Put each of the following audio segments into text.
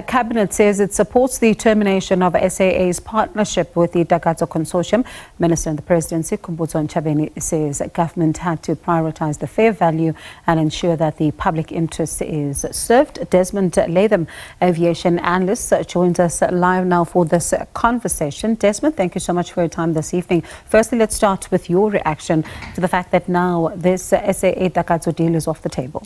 Cabinet says it supports the termination of SAA's partnership with the Takatso Consortium. Minister in the Presidency, Khumbudzo Ntshavheni, says government had to prioritise the fair value and ensure that the public interest is served. Desmond Latham, aviation analyst, joins us live now for this conversation. Desmond, thank you so much for your time this evening. Firstly, let's start with your reaction to the fact that now this SAA-Takatso deal is off the table.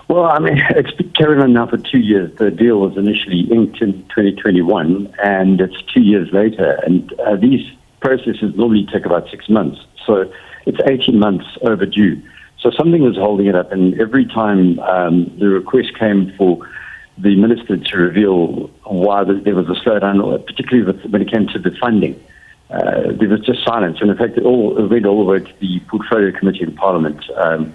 Well, I mean, it's been carrying on now for 2 years. The deal was initially inked in 2021, and it's 2 years later. And these processes normally take about 6 months. So it's 18 months overdue. So something is holding it up. And every time the request came for the minister to reveal why there was a slowdown, particularly when it came to the funding, there was just silence. And in fact, it went all the way to the Portfolio Committee in Parliament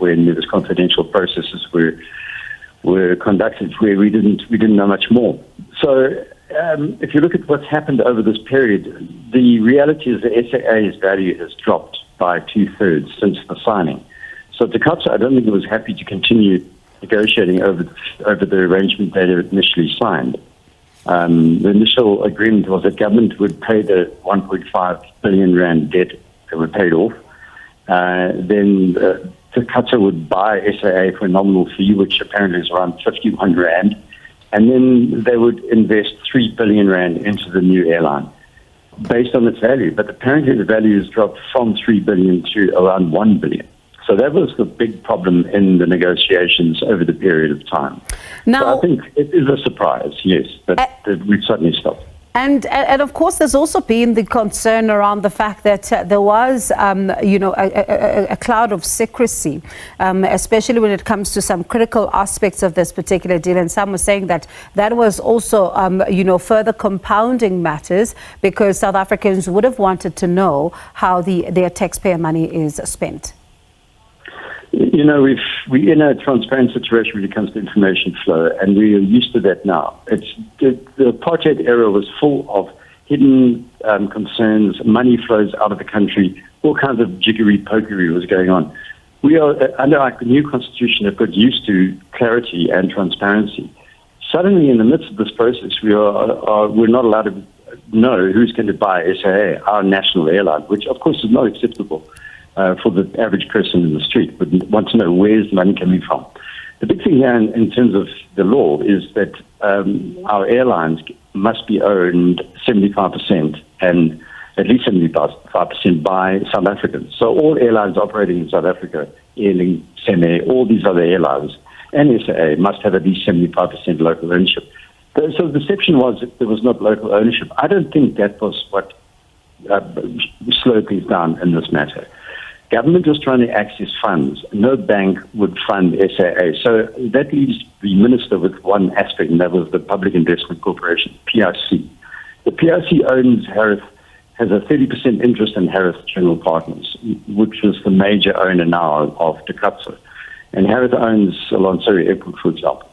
when there was confidential processes were conducted where we didn't know much more. So if you look at what's happened over this period, the reality is the SAA's value has dropped by 2/3 since the signing. So Takatso, I don't think it was happy to continue negotiating over the arrangement they initially signed. The initial agreement was that government would pay the 1.5 billion rand debt that were paid off. Then Takatso would buy SAA for a nominal fee, which apparently is around 51 rand. And then they would invest 3 billion rand into the new airline based on its value. But apparently the value has dropped from 3 billion to around 1 billion. So that was the big problem in the negotiations over the period of time. Now, so I think it is a surprise, yes, that we've suddenly stopped. And of course, there's also been the concern around the fact that there was, a cloud of secrecy, especially when it comes to some critical aspects of this particular deal. And some were saying that that was also, further compounding matters because South Africans would have wanted to know how their taxpayer money is spent. You know, we're in a transparent situation when it comes to information flow, and we are used to that now. The apartheid era was full of hidden concerns, money flows out of the country, all kinds of jiggery-pokery was going on. We are, under our new constitution, have got used to clarity and transparency. Suddenly, in the midst of this process, we're not allowed to know who's going to buy SAA, our national airline, which, of course, is not acceptable. For the average person in the street would want to know where's the money coming from. The big thing here in terms of the law is that our airlines must be owned 75% and at least 75% by South Africans. So all airlines operating in South Africa, Airlink, SAMA, all these other airlines, and SAA must have at least 75% local ownership. So the deception was that there was not local ownership. I don't think that was what slowed things down in this matter. Government was trying to access funds. No bank would fund SAA. So that leaves the minister with one aspect, and that was the Public Investment Corporation, PIC. The PIC owns Harith, has a 30% interest in Harith General Partners, which was the major owner now of Takatso. And Harith owns Lonsori Airport, for example.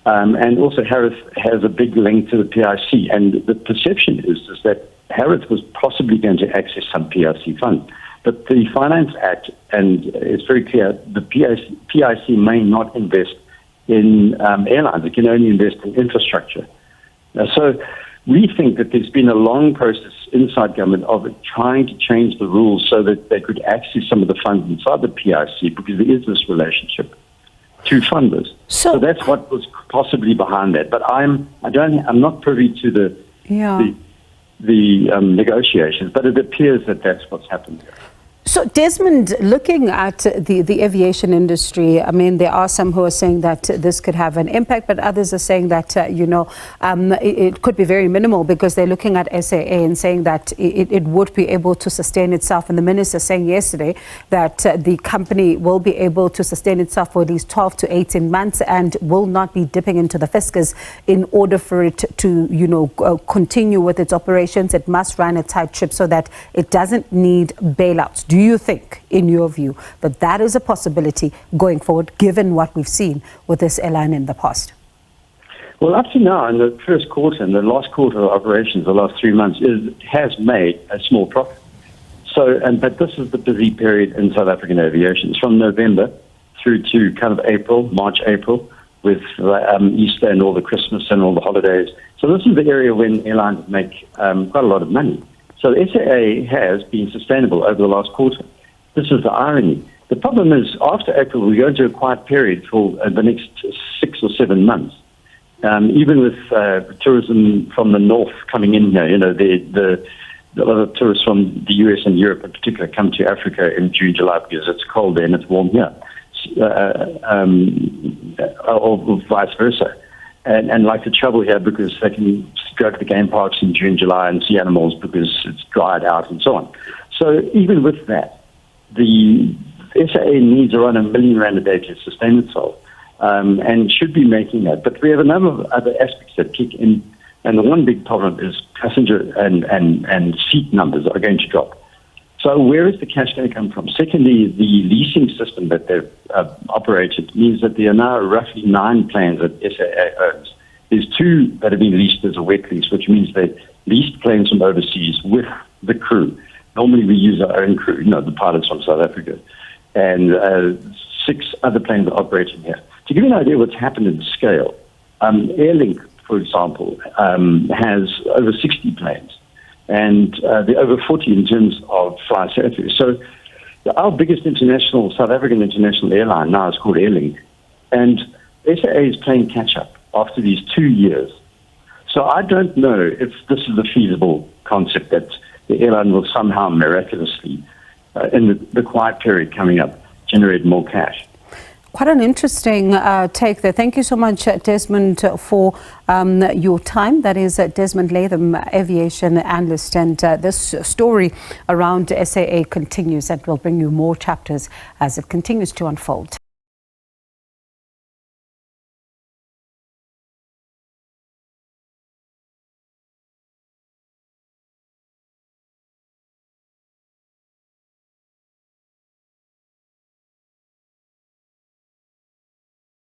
And also Harith has a big link to the PIC. And the perception is that Harith was possibly going to access some PIC funds. But the Finance Act, and it's very clear, the PIC may not invest in airlines. It can only invest in infrastructure. So we think that there's been a long process inside government of trying to change the rules so that they could access some of the funds inside the PIC because there is this relationship to funders. So that's what was possibly behind that. But I'm not privy to the negotiations, but it appears that that's what's happened here. So, Desmond, looking at the aviation industry, I mean, there are some who are saying that this could have an impact, but others are saying that, it could be very minimal because they're looking at SAA and saying that it would be able to sustain itself. And the minister saying yesterday that the company will be able to sustain itself for at least 12 to 18 months and will not be dipping into the fiscus in order for it to, continue with its operations. It must run a tight ship so that it doesn't need bailouts. Do you think, in your view, that that is a possibility going forward, given what we've seen with this airline in the past? Well, up to now, in the first quarter, in the last quarter of operations, the last 3 months, it has made a small profit. So, but this is the busy period in South African aviation. It's from November through to kind of April, March, April. with Easter and all the Christmas and all the holidays. So this is the area when airlines make quite a lot of money. So SAA has been sustainable over the last quarter. This is the irony. The problem is, after April, we go into a quiet period for the next 6 or 7 months. Even with tourism from the north coming in here, a lot of tourists from the US and Europe in particular come to Africa in June, July because it's cold there and it's warm here, or vice versa. And like to travel here because they can go to the game parks in June, July and see animals because it's dried out and so on. So even with that, the SAA needs around R1 million a day to sustain itself, and should be making that. But we have a number of other aspects that kick in, and the one big problem is passenger and seat numbers are going to drop. So where is the cash going to come from? Secondly, the leasing system that they've operated means that there are now roughly 9 planes that SAA owns. There's 2 that have been leased as a wet lease, which means they leased planes from overseas with the crew. Normally we use our own crew, the pilots from South Africa. And 6 other planes are operating here. To give you an idea of what's happened in scale, Airlink, for example, has over 60 planes. And they're over 40 in terms of fly service. So our biggest South African international airline now is called Airlink. And SAA is playing catch-up after these 2 years. So I don't know if this is a feasible concept that the airline will somehow miraculously, in the quiet period coming up, generate more cash. Quite an interesting take there. Thank you so much, Desmond, for your time. That is Desmond Latham, aviation analyst. And this story around SAA continues, and we'll bring you more chapters as it continues to unfold.